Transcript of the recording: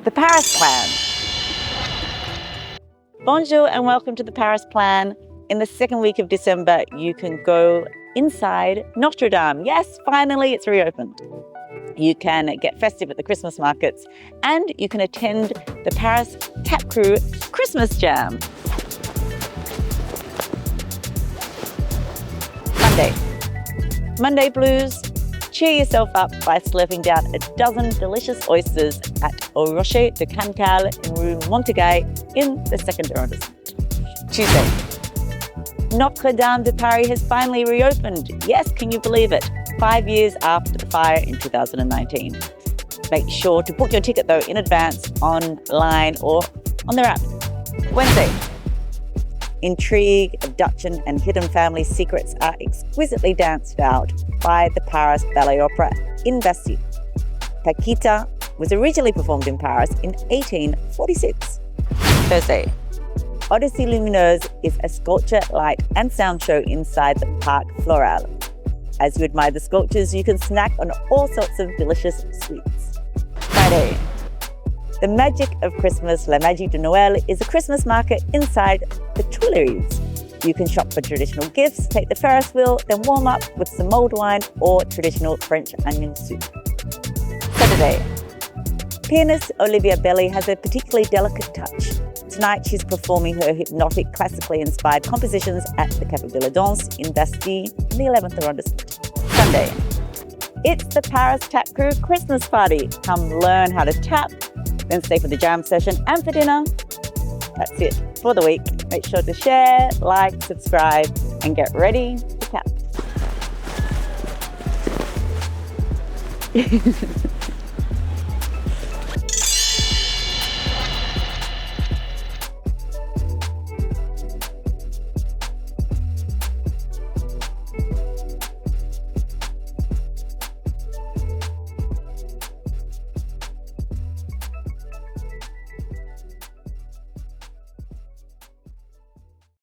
The Paris Plan. Bonjour and welcome to the Paris Plan. In the second week of December, you can go inside Notre Dame. Yes, finally it's reopened. You can get festive at the Christmas markets and you can attend the Paris Tap Crew Christmas Jam. Monday blues. Cheer yourself up by slurping down a dozen delicious oysters at Au Rocher de Cancale in Rue Montague in the 2nd arrondissement. Tuesday. Notre Dame de Paris has finally reopened. Yes, can you believe it? 5 years after the fire in 2019. Make sure to book your ticket though in advance, online or on their app. Wednesday. Intrigue, abduction and hidden family secrets are exquisitely danced out by the Paris Ballet Opera in Bastille. Paquita was originally performed in Paris in 1846. Thursday. Odyssey Lumineuse is a sculpture, light and sound show inside the Parc Floral. As you admire the sculptures, you can snack on all sorts of delicious sweets. Friday. The Magic of Christmas, La Magie de Noël, is a Christmas market inside the Tuileries. You can shop for traditional gifts, take the Ferris wheel, then warm up with some mulled wine or traditional French onion soup. Saturday. Pianist Olivia Belli has a particularly delicate touch. Tonight she's performing her hypnotic, classically inspired compositions at the Café de la Danse in Bastille in the 11th arrondissement. Sunday. It's the Paris Tap Crew Christmas party. Come learn how to tap, then stay for the jam session and for dinner. That's it for the week. Make sure to share, like, subscribe, and get ready to tap.